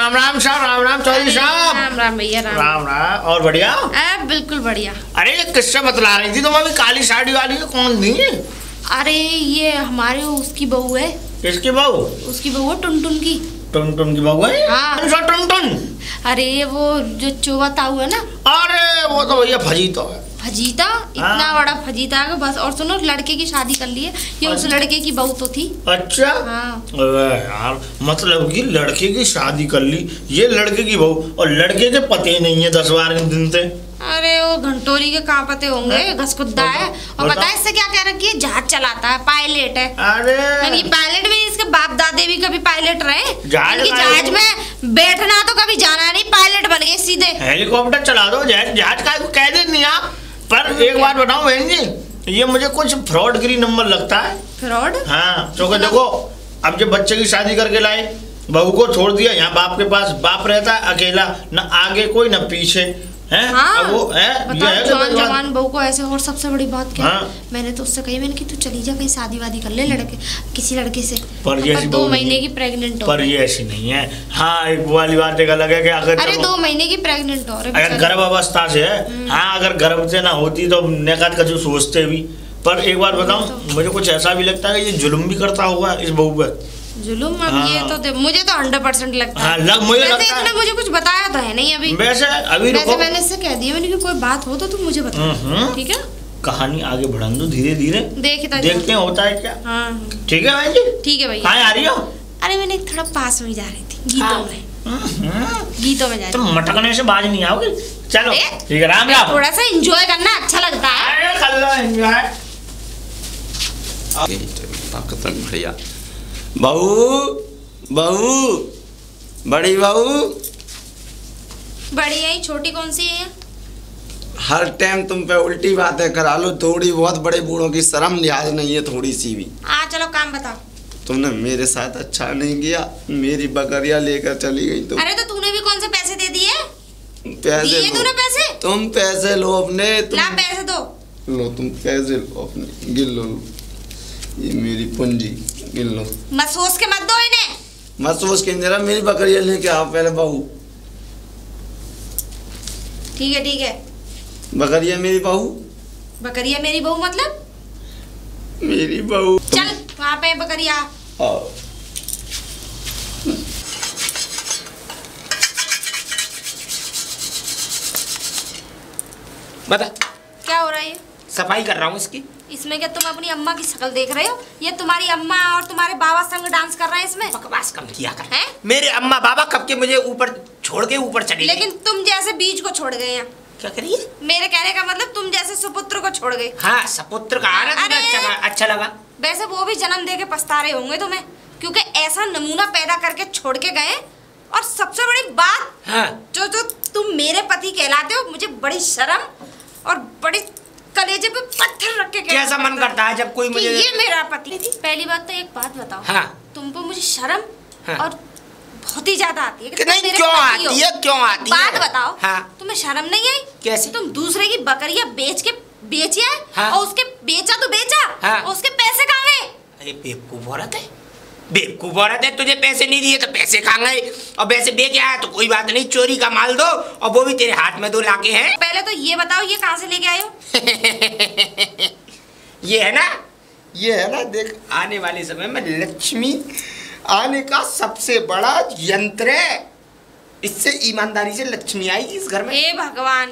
राम राम साहब, राम राम चौधरी साहब। राम राम भैया, राम राम राम। और बढ़िया? बिल्कुल बढ़िया। अरे ये किससे बतला रही थी तुम अभी? काली साड़ी वाली है, कौन थी? अरे ये हमारे उसकी बहू है। किसकी बहू? उसकी बहू है, टुनटुन की। टुनटुन की बहू है? हाँ। टुनटुन? अरे वो जो चोवा ताऊ है ना। अरे वो तो भैया फजीता है। फजीता? इतना बड़ा फजीता है बस। और सुनो, लड़के की शादी कर ली है। ये उस लड़के की बहू तो थी। अच्छा। हाँ। अरे यार, मतलब कि लड़के की शादी कर ली, ये लड़के की बहू, और लड़के के पते नहीं है 10-12 दिन से। अरे वो घंटोरी के कहाँ पते होंगे, घसकुद्दा है। और पता है इससे क्या कह रखी है? जहाज चलाता है, पायलट है। अरे यानी पायलट भी, इसके बाप दादे भी कभी पायलट रहे। जहाज में बैठना तो कभी जाना नहीं, पायलट बन गए सीधे। हेलीकॉप्टर चला दो, जहाज का कह दे नहीं आप। पर एक बात बताओ बहन जी, ये मुझे कुछ फ्रॉडगिरी नंबर लगता है। फ्रॉड? हाँ, क्योंकि देखो अब जब बच्चे की शादी करके लाए, बहू को छोड़ दिया यहाँ बाप के पास, बाप रहता है अकेला, न आगे कोई न पीछे है। हाँ, अब वो है, ये है जवान बहू को ऐसे। और सबसे बड़ी बात क्या? हाँ। मैंने तो उससे कही, मैंने कि तू चली जा कहीं शादी वादी कर ले लड़के, किसी लड़के से। पर ये 2 महीने की प्रेग्नेंट हो। पर ये ऐसी नहीं है। हाँ, एक वाली बात एक अलग है कि अगर अरे 2 महीने की प्रेग्नेंट हो। अगर गर्भ अवस्था से है, हाँ, अगर गर्भ से ना होती तो नेकात का जो सोचते भी। पर एक बात बताऊं, मुझे कुछ ऐसा भी लगता है कि ये जुल्म भी करता होगा इस बहू पर। जुल्म? अब हाँ। ये तो मुझे तो 100% लगता है। हाँ, मुझे लगता है। मुझे कुछ बताया तो है नहीं अभी। वैसे मैंने इससे कह दिया, मैंने कि कोई बात हो तो तुम मुझे बता, ठीक है? कहानी आगे बढ़ा दो धीरे धीरे, देखते हैं होता है क्या। हाँ ठीक है भाई जी। ठीक है भैया। कहाँ आ रही हो? अरे मैंने थोड़ा पास में जा रही थी, गीतों में। गीतों में जा रही। तुम मटकने से बाज नहीं आओगी। चलो ठीक है, राम राम। थोड़ा सा एंजॉय करना अच्छा लगता है। भैया बहू, बहू, बड़ी बहू। बड़ी है, छोटी कौन सी है? हर टाइम तुम पे उल्टी बातें करा लो, थोड़ी बहुत बड़े बूढ़ों की शर्म लिहाज नहीं है थोड़ी सी भी। चलो काम बताओ। तुमने मेरे साथ अच्छा नहीं किया, मेरी बकरियां लेकर चली गई तुम। अरे तो तूने भी कौन से पैसे दे दिए? पैसे दिए तूने पैसे? तुम पैसे लो अपने। ला पैसे दो। लो तुम पैसे लो अपने, गिन लो। ये मेरी पूंजी गिन लो। महसूस के मत दो इन्हें। महसूस के जरा मेरी बकरियां लेके आओ पहले बहू। ठीक है ठीक है। बकरिया मेरी बहू। बकरिया मेरी बहू मतलब? मेरी बहू। चल वहाँ पे बकरिया। आओ। बता क्या हो रहा है? सफाई कर रहा हूँ इसकी। इसमें क्या तुम अपनी अम्मा की शक्ल देख रहे हो? ये तुम्हारी अम्मा और तुम्हारे बाबा संग डांस कर रहे हैं इसमें। बकवास कम किया कर। हैं? मेरे अम्मा बाबा कब के मुझे ऊपर छोड़ के ऊपर चले गए। लेकिन तुम जैसे बीज को छोड़ गए हैं। क्या करिए? मेरे कहने का मतलब तुम जैसे सुपुत्र को छोड़ गए। हाँ, सपुत्र का आना तुम्हें अच्छा लगा। वैसे वो भी जन्म दे के पछता रहे होंगे तुम्हें, क्योंकि ऐसा नमूना पैदा करके छोड़ के गए। और सबसे बड़ी बात, हाँ। जो तुम मेरे पति कहलाते हो, मुझे बड़ी शर्म और बड़ी कलेजे पे पत्थर रख के कैसा मन करता है जब कोई मुझे ये मेरा पति थी। पहली बात तो एक बात बताओ। हाँ। तुमको मुझे शर्म हाँ। और बहुत ही ज्यादा आती है कि नहीं, मेरे क्यों पति हो। आती है? क्यों आती है? बात बताओ। हाँ। तुम्हें शर्म नहीं आई? कैसे? तुम दूसरे की बकरियां बेची है। हाँ। और उसके बेचा तो बेचा। हाँ। और उसके पैसे कहाँ गए? अरे बेवकूफ औरत है, बेवकूफ औरत है। तुझे पैसे नहीं दिए तो पैसे कहाँ गए? और पैसे दे के आया तो कोई बात नहीं, चोरी का माल दो, और वो भी तेरे हाथ में 2 लाके हैं। पहले तो ये बताओ, ये कहाँ से लेके आए हो? ये है ना, देख, आने वाले समय में लक्ष्मी आने का सबसे बड़ा यंत्र है। इससे ईमानदारी से लक्ष्मी आएगी इस घर में। हे भगवान,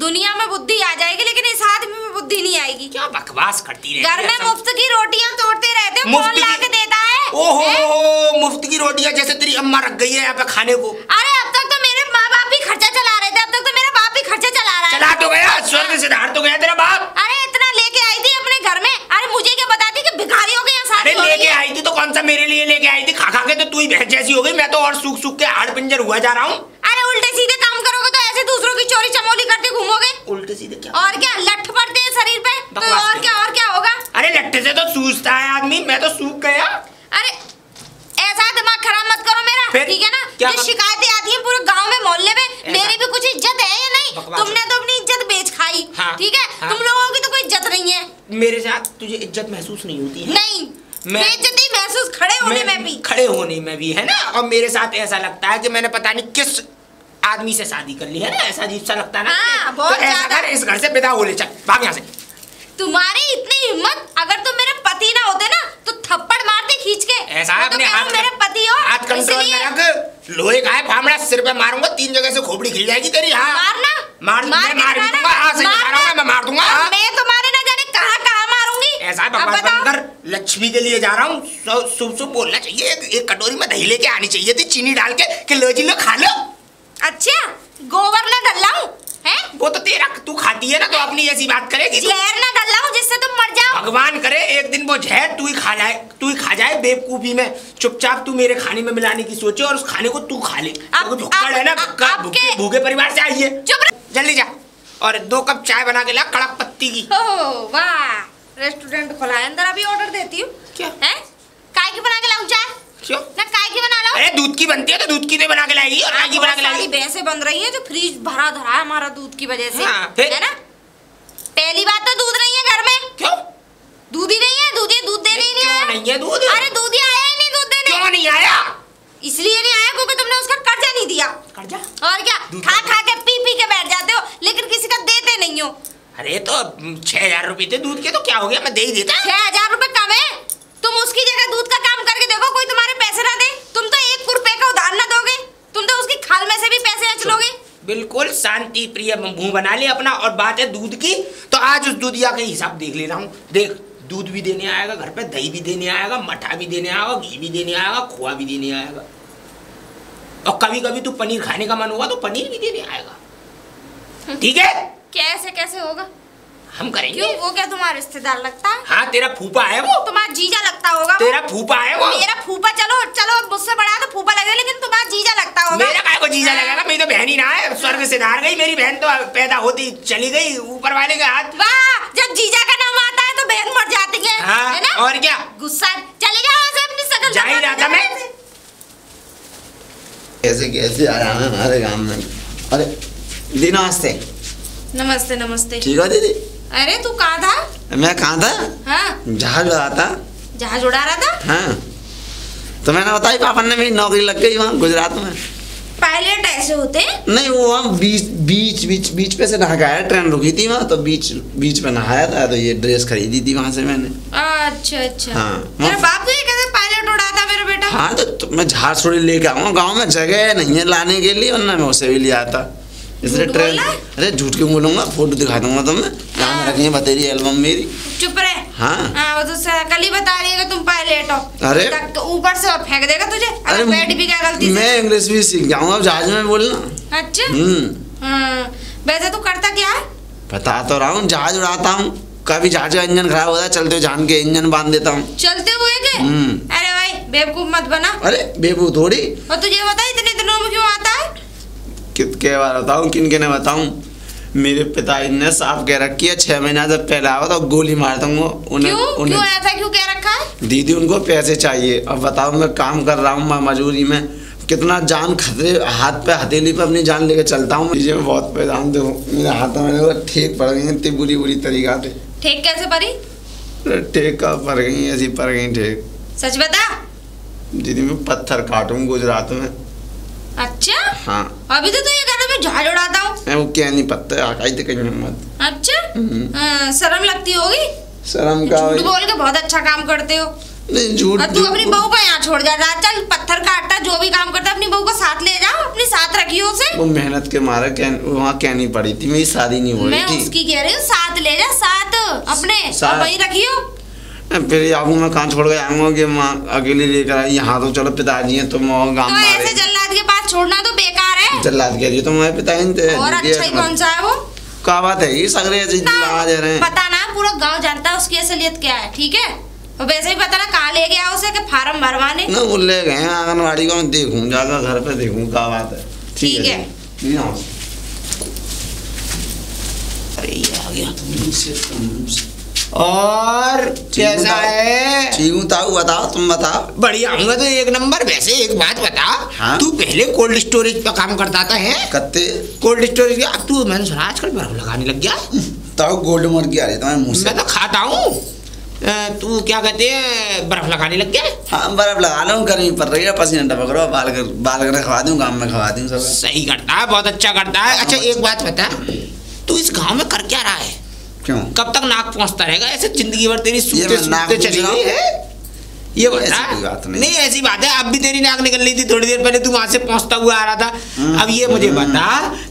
दुनिया में बुद्धि आ जाएगी लेकिन इस आदमी में बुद्धि नहीं आएगी। क्या बकवास करती रहती घर में मुफ्त की रोटियां तोड़ते रहते हो, कौन ला के देता है? ओहो, मुफ्त की रोटियां जैसे तेरी अम्मा रख गई है यहाँ पे खाने को। अरे अब तक तो मेरे माँ बाप भी खर्चा चला रहे थे, अब तक तो मेरा बाप भी खर्चा चला रहा है। चला तो गया, स्वर्ग से धार तो गया तेरा बाप। अरे इतना लेके आई थी अपने घर में। अरे मुझे क्या बताती कि भिखारियों के यहाँ शादी हो रही है? लेके आई थी तो कौन सा मेरे लिए लेके आई थी? खा खा के तो तू ही भैंस जैसी हो गई। मैं तो और सूख सूख के हाड़ पिंजर हुआ जा रहा हूँ। अरे उल्टे सीधे काम करोगे तो ऐसे दूसरों की चोरी चमोली करते घूमोगे। उल्टे सीधे क्या? और क्या, लठ पड़ते हैं शरीर पे तो और क्या होगा? अरे लट्ठे से तो सूझता है आदमी, मैं तो सूख गया। अरे ऐसा दिमाग खराब मत करो मेरा, ठीक है ना? जो शिकायतें आती हैं पूरे गांव में मोहल्ले में, मेरी भी कुछ इज्जत है या नहीं? तुमने तो अपनी इज्जत बेच खाई। हाँ। ठीक है। हाँ। तुम लोगों की तो कोई इज्जत नहीं है। मेरे साथ तुझे इज्जत महसूस नहीं होती है? नहीं, बेइज्जती महसूस खड़े होने में भी, खड़े होने में भी है ना। और मेरे साथ ऐसा लगता है कि मैंने पता नहीं किस आदमी से शादी कर ली है ना, ऐसा अजीब सा लगता है ना। हाँ, बहुत तो ऐसा कर, इस घर से विदा हो ले, चल भाग यहाँ से। तुम्हारी इतनी हिम्मत, अगर तुम मेरे पति ना होते ना तो थप्पड़ मारते खींच के। ऐसा है, अपने हाथ मेरे पति हो, हाथ कंट्रोल में रख। लोहे का है फामड़ा, सिर पे मारूंगा 3 जगह से खोपड़ी खिल जाएगी तेरी। हाँ मारना, मार दूंगा। हाँ सही बता रहा हूँ मैं मार दूंगा। मैं तुम्हारे ना जाने कहाँ मारूंगी। ऐसा बकवास बंद कर, लक्ष्मी के लिए जा रहा हूँ। शुभ बोलना चाहिए। एक कटोरी में दही लेके आनी चाहिए थी, चीनी डाल के कि लो जी लो खा लो। अच्छा, गोबर ना डलाऊं है? वो तो तेरा, तू खाती है ना तो अपनी ऐसी बात करेगी। जहर ना डलाऊं जिससे तुम मर जाओ। भगवान करे एक दिन वो जहर तू ही खा जाए बेवकूफी में। चुपचाप तू मेरे खाने में मिलाने की सोचे और उस खाने को तू खा ले। भुक्कड़ है ना, भूखे परिवार से आई है। जल्दी जा और 2 कप चाय बना के ला, कड़क पत्ती की। वाह, रेस्टोरेंट खोला है, अंदर अभी ऑर्डर देती हूँ। क्या है? काय की बना के लाऊं चाय? क्यों ना काय की बना लो? अरे दूध की बनती है तो दूध की तो बना के लाएगी और मैगी बना के लाएगी। भैंसे बन रही है जो फ्रीज भरा धरा है हमारा दूध की वजह से। हाँ, है ना? पहली बात तो दूध नहीं है घर में। क्यों? दूध ही नहीं है, दूध देने ही नहीं आया। नहीं है दूध? अरे दूध ही आया ही नहीं दूध देने। क्यों नहीं आया? इसलिए नहीं आया क्योंकि तुमने उसका कर्जा नहीं दिया। कर्जा? और क्या, खा के पी के बैठ जाते हो लेकिन किसी का देते नहीं हो। अरे तो 6000 रुपए थे दूध के, तो क्या हो गया, मैं दे ही देता। 6000 रुपए कम है? तुम उसकी जगह दूध का काम करके देखो, कोई तुम्हारे पैसे ना दे। तुम तो 1 रुपए का उधार ना दोगे, तुम तो उसकी खाल में से भी पैसे अचलोगे। बिल्कुल शांति प्रिय मुंह बना ले अपना। और बात है दूध की, तो आज उस दूधिया का हिसाब देख ले रहा हूँ। देख, दूध भी देने आएगा घर पे, दही भी देने आएगा, मठा भी देने आएगा, घी भी देने आएगा, खोआ भी देने आएगा। और कभी कभी तो पनीर खाने का मन होगा तो पनीर भी देने आएगा। ठीक है? कैसे होगा? हम करेंगे। क्यों, वो क्या तुम्हारा रिश्तेदार लगता है? हाँ, तेरा फूफा है वो। तुम्हारा जीजा लगता होगा। तेरा फूफा है वो। मेरा फूफा, चलो मुझसे बड़ा है तो फूफा लगेगा, लेकिन तुम्हारा जीजा लगता होगा। मेरा काय को जीजा लगेगा? मेरी तो बहन ही ना है, स्वर्ग से धार गई। मेरी बहन तो पैदा होती चली गई ऊपर वाले के हाथ। वाह, जब जीजा का नाम आता है तो बहन मर जाती है। हाँ, है ना? और क्या, गुस्सा। चले जाओ से अपनी शकल। जा ही रहा था मैं। कैसे आया है हमारे गाँव में। अरे दी नमस्ते। नमस्ते। ठीक हो दीदी? अरे तू कहाँ था? मैं कहाँ था? हाँ, जहाज उड़ा था। जहाज उड़ा रहा था? हाँ, तो मैंने बताई पापा ने मेरी नौकरी लग गई वहाँ गुजरात में। पायलट ऐसे होते हैं? नहीं, वो वहाँ बीच पे से नहा के आया, ट्रेन रुकी थी वहाँ तो बीच पे नहाया था, तो ये ड्रेस खरीदी थी वहाँ से मैंने। अच्छा। हाँ, मेरा बाप तो ये कहते पायलट उड़ाता मेरा बेटा। हाँ, तो मैं जहाज थोड़ी लेके आऊँगा, गाँव में जगह नहीं है लाने के लिए, वरना मैं उसे भी ले आता। इसलिए ट्रेन। अरे झूठ क्यों बोलूंगा, फोटो दिखा दूंगा तुम्हें। यहाँ रखी है बतेरी एल्बम मेरी। चुप रहे। हाँ, वो तो कल ही बता रही है कि तुम पायलट हो। अरे ऊपर से और फेंक देगा तुझे अगर बैठ भी क्या गलती से। मैं इंग्लिश भी सीख जाऊंगा जहाज में बोलना। अच्छा। वैसे तू करता क्या है? बता तो रहा हूँ, जहाज उड़ाता हूँ। कभी जहाज का इंजन खराब होता है, चलते हुए जान के इंजन बांध देता हूँ। चलते हुए के? अरे भाई बेवकूफ मत बना। अरे बेवकूफ थोड़ी। और तुझे बता इतने दिनों में क्यों आता है? कितने बार बताऊँ, किन ने बताऊँ। मेरे पिताजी ने साफ कह रखी है 6 महीना जब पहले आवा तो गोली मार दूंगा उन्हें। क्यों ऐसा क्यों कह रखा है? दीदी उनको पैसे चाहिए। अब बताओ, मैं काम कर रहा हूँ, मैं मजबूरी में कितना जान खतरे, हाथ पे हथेली पे अपनी जान लेके चलता हूँ। मुझे बहुत परेशान देखो, मेरे हाथों में ठेक पड़ गई इतनी बुरी तरीका से। ठेक कैसे पड़ी? ठेक का पड़ गई, ऐसी पड़ गई ठेक। सच बता। दीदी मैं पत्थर काटूं गुजरात में। अच्छा। हाँ, अभी तो तू ये कहता मैं जहाज उड़ाता हूँ। मैं वो क्या नहीं पत्थर आकाई थे कहीं मत। अच्छा। शर्म लगती होगी। शर्म का झूठ बोल के बहुत अच्छा काम करते हो। नहीं, झूठ। तू अपनी बहू को यहाँ छोड़ जा रहा। चल पत्थर काटता जो भी काम करता अपनी बहू को साथ ले जाओ, अपनी साथ रखियो उसे। वो मेहनत के मारे वहाँ कहनी पड़ी थी, मेरी शादी नहीं हो रही थी। मैं उसकी कह रही हूँ, साथ ले जा, साथ अपने वही रखियो। फिर आबू मैं कहाँ छोड़ के आऊंगा कि माँ अकेले लेकर आई। यहाँ तो चलो पिताजी हैं, तुम गाँव तो ऐसे जल्लाद के पास छोड़ना तो बेकार है। जल्लाद कह रही तो मैं पिताजी थे। और अच्छा ही कौन सा है वो? क्या बात है, ये सगरे ऐसे जल्लाद रहे हैं। पता ना, पूरा गांव जानता है उसकी असलियत क्या है। ठीक है, और वैसे ही पता ना कहाँ ले गया उसे कि फार्म भरवाने। ना वो ले गए आंगनवाड़ी को, मैं देखूं जाकर घर पे देखूं क्या बात है। ठीक है। अरे ये आ गया। और कैसा है? ठीक हूँ ताऊ, बताओ, तुम बताओ। बढ़िया हूँ तो एक नंबर। वैसे एक बात बता। हाँ? तू पहले कोल्ड स्टोरेज पे काम करता था है? कत्ते कोल्ड स्टोरेज का। अब तू मैंने सुना आजकल बर्फ लगाने लग गया। ताऊ गोल्ड मर गया रे तुम्हारे मुंह से। मैं तो खाता हूँ। तू क्या कहते हैं बर्फ लगाने लग गया? हाँ बर्फ लगा लो, गर्मी पड़ रही है, पसीना टपक रहा, बाल कर खवा दूं, गाँव में खवा दूं सब। सही करता है, बहुत अच्छा करता है। अच्छा एक बात बता, तू इस गाँव में कर क्या रहा है? क्यों? कब तक नाक पहुंचता रहेगा ऐसे? जिंदगी भर तेरी सूते चली गई है ये बता। नहीं ऐसी बात है, अब भी तेरी नाक निकल रही थी थोड़ी देर पहले, तू वहां से पहुंचता हुआ आ रहा था। अब ये मुझे बता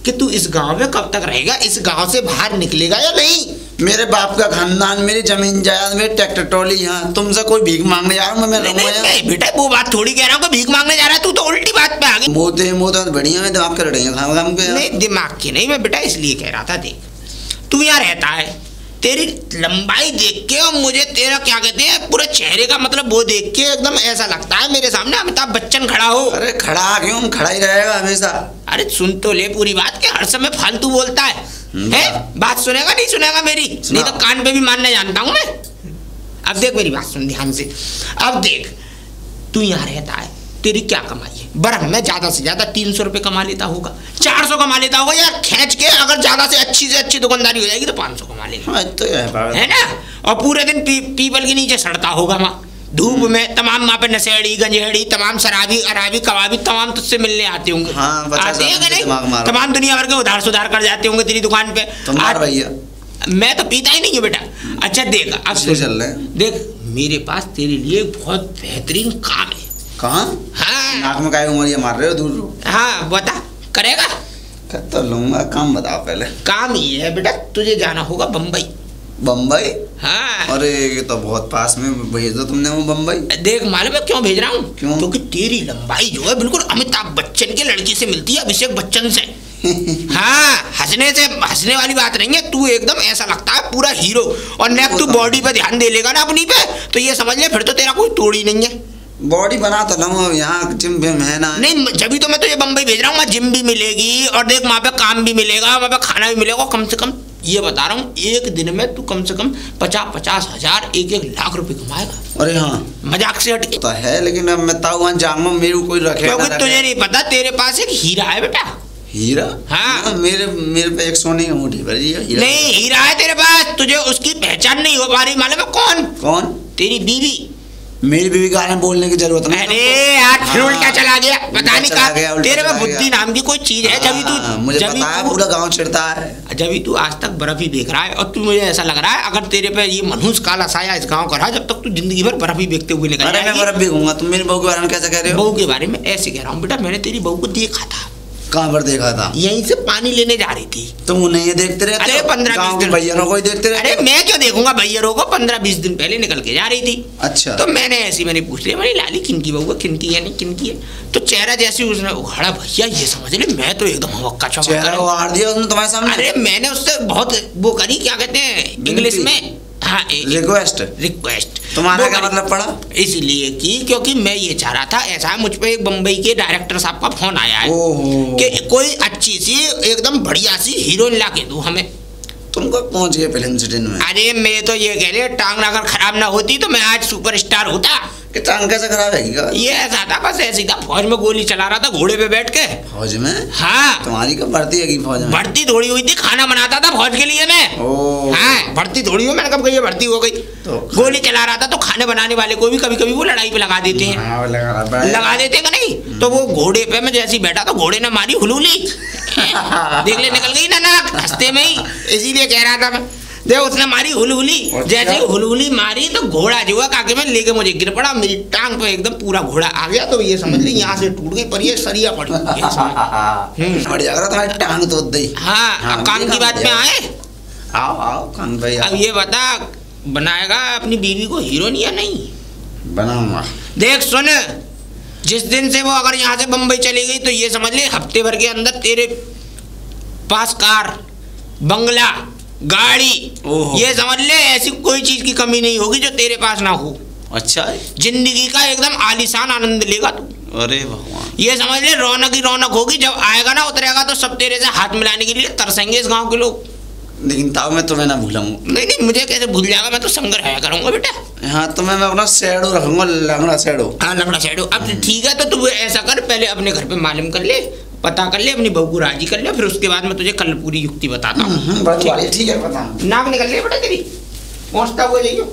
कि तू इस गांव में कब तक रहेगा? इस गांव से बाहर निकलेगा या नहीं? मेरे बाप का खानदान, मेरी जमीन जायदाद, मेरे ट्रैक्टर ट्रॉली, यहाँ तुमसे कोई भीख मांगने जा रहा हूँ मैं? नहीं बेटा वो बात थोड़ी कह रहा हूँ भीख मांगने जा रहा है, तू तो उल्टी बात पे आ गई। वो तो बढ़िया है, दिमाग कर रही है खाम खाम के। नहीं दिमाग की नहीं, मैं बेटा इसलिए कह रहा था, देख तू यहाँ रहता है, तेरी लंबाई देख के और मुझे तेरा क्या कहते हैं पूरे चेहरे का मतलब वो देख के एकदम ऐसा लगता है मेरे सामने अमिताभ बच्चन खड़ा हो। अरे खड़ा क्यों, खड़ा ही रहेगा हमेशा। अरे सुन तो ले पूरी बात के हर समय फालतू बोलता है? बात सुनेगा नहीं सुनेगा मेरी? नहीं तो कान पे भी मानना जानता हूँ मैं। अब देख मेरी बात सुन ध्यान से। अब देख तू यहाँ रहता है, तेरी क्या कमाई है? बर्फ में ज्यादा से ज्यादा 300 रुपए कमा लेता होगा, 400 कमा लेता होगा यार, खींच के अगर ज्यादा से अच्छी दुकानदारी हो जाएगी तो 500 कमा लेगा, तो है ना? और पूरे दिन पीपल के नीचे सड़ता होगा वहाँ धूप में, तमाम वहाँ पे नशेड़ी गंजेड़ी तमाम शराबी अराबी कबाबी तमाम तुझसे मिलने आते होंगे। हाँ, आते हैं नहीं? तमाम दुनिया भर के उधार सुधार कर जाते होंगे तेरी दुकान पे। भैया मैं तो पीता ही नहीं है बेटा। अच्छा देख अब चल रहे, देख मेरे पास तेरे लिए बहुत बेहतरीन काम है। कहाँ? हाँ नाक में काय उमरिया मार रहे हो दूर? हाँ बता, करेगा? कर तो लूंगा, काम बताओ पहले। काम ये है बेटा, तुझे जाना होगा बम्बई। बम्बई? हाँ। अरे ये तो बहुत पास में भेज दो तुमने वो बम्बई। देख मालूम है क्यों भेज रहा हूँ? क्यों? क्योंकि तेरी लंबाई जो है बिल्कुल अमिताभ बच्चन के लड़की से मिलती है, अभिषेक बच्चन से। हाँ हंसने वाली बात नहीं है, तू एकदम ऐसा लगता है पूरा हीरो। और नेक तू बॉडी पे ध्यान दे लेगा ना अपनी पे, तो ये समझ ले फिर तो तेरा कोई तोड़ ही नहीं है। बॉडी बना तो लूँ, यहाँ जिम भी है ना। नहीं जब तो मैं तुझे बम्बई भेज रहा हूँ, वहाँ जिम भी मिलेगी और देख वहाँ पे काम भी मिलेगा, वहाँ पे खाना भी मिलेगा। कम से कम ये बता रहा हूँ एक दिन में तू कम से कम 50-50 हजार 1-1 लाख रुपए कमाएगा। अरे हाँ मजाक से हट के तो है, लेकिन अब मैं वहाँ जाऊँगा मेरे को कोई रखेगा? क्योंकि तुझे नहीं पता तेरे पास एक हीरा है बेटा। हीरा? हाँ मेरे पे एक सोने की अंगूठी पर हीरा नहीं, हीरा है तेरे पास, तुझे उसकी पहचान नहीं हो पा रही। मालूम है कौन? कौन? तेरी बीवी। मेरी बीवी का आने बोलने की जरूरत नहीं। अरे यार फिर उल्टा चला गया, पता नहीं कहा तेरे में बुद्धि नाम की कोई चीज है। जब तू मुझे पता है, पूरा गांव चिढ़ता है। जब तू आज तक बर्फ ही देख रहा है और तू मुझे ऐसा लग रहा है अगर तेरे पे ये मनहूस काला साया इस गांव का रहा, जब तक तू जिंदगी भर बर्फ ही देखते हुए निकल जाएगी। मैं बर्फ भीगूंगा। तुम मेरी बहू के बारे में कैसे कह रहे हो? बहू के बारे में ऐसे कह रहा हूँ बेटा, मैंने तेरी बहू को देखा था। कहाँ पर देखा था? यहीं से पानी लेने जा रही थी। तुम उन्हें ये देखते रहते? अरे 15-20 दिन भैया को ही देखते रहते? अरे मैं क्यों देखूंगा भैया को, 15-20 दिन पहले निकल के जा रही थी। अच्छा तो मैंने पूछ लिया, मैंने लाली किनकी बहू है, किनकी है नहीं किनकी है। तो चेहरा जैसे उसने उघाड़ा, भैया ये समझ ले मैं तो एकदम हवक्का चेहरा उघाड़ दिया उसने तुम्हारे सामने? अरे मैंने उससे बहुत वो करी, क्या कहते हैं इंग्लिश में, हाँ रिक्वेस्ट। तुम्हारा क्या मतलब पड़ा? इसलिए कि क्योंकि मैं ये चाह रहा था, ऐसा है मुझ पे एक बम्बई के डायरेक्टर साहब का फोन आया है कि कोई अच्छी सी एकदम बढ़िया सी हीरोइन ला के दो हमें। तुमको पहुंच गए फिल्म सिटी में? अरे मैं तो ये कह रही टांग अगर खराब ना होती तो मैं आज सुपरस्टार होता। कि टांग कैसे खराब है? ये ऐसा था, बस ऐसी था, फौज में गोली चला रहा था घोड़े पे बैठ के। फौज में? हाँ। तुम्हारी कब भर्ती है फौज में? भर्ती थोड़ी हुई थी, खाना बनाता था फौज के लिए मैं। हाँ भर्ती थोड़ी हुई, मैंने कब कही भर्ती हो गई। तो गोली चला रहा था तो खाने बनाने वाले को भी कभी कभी वो लड़ाई पे लगा देते हैं। हाँ, लगा देते हैं नहीं? तो वो घोड़े पे मैं जैसे बैठा तो घोड़े ने मारी हुलूली, देख ले निकल गई ना नाक हंसते में ही, इसीलिए कह रहा था मैं। देखो उसने मारी हुलहुली, जैसे हुलहुली मारी तो घोड़ा जो है काके में लेके मुझे गिर पड़ा, मेरी टांग पे एकदम पूरा घोड़ा आ गया। तो ये समझ ली यहाँ से टूट गई, पर ये सरिया पड़ी। बढ़ जाएगा तुम्हारी टांग तो दे। हाँ अब काम की बात में आए। आओ कान भाई। अब ये बता, बनाएगा अपनी बीवी को हीरोइन या नहीं? बनाऊंगा। देख सुन, जिस दिन से वो अगर यहाँ से बम्बई चली गई तो ये समझ ले हफ्ते भर के अंदर तेरे पास कार, बंगला, गाड़ी, ये समझ ले ऐसी कोई चीज की कमी नहीं होगी जो तेरे पास ना हो। अच्छा जिंदगी का एकदम आलीशान आनंद लेगा तू। अरे भगवान, ये समझ ले रौनक ही रौनक होगी। जब आएगा ना उतरेगा तो सब तेरे से हाथ मिलाने के लिए तरसेंगे इस गांव के लोग। लेकिन ताऊ मैं तुम्हें ना भूलूंगा। नहीं मुझे कैसे भूल जाएगा, मैं तो संग रहा करूंगा बेटा। हाँ तुम्हें मैं अपना शैडो रखूंगा, लंगड़ा शैडो। हाँ लंगड़ा शैडो। अब ठीक है तो तू ऐसा कर, पहले अपने घर पे मालूम कर ले, पता कर ले, अपनी बहू को राजी कर ले, फिर उसके बाद मैं तुझे कल पूरी युक्ति बताता हूँ। ठीक है बता। नाक निकल ले बेटा तेरी, पहुँचता हुआ जाइयो।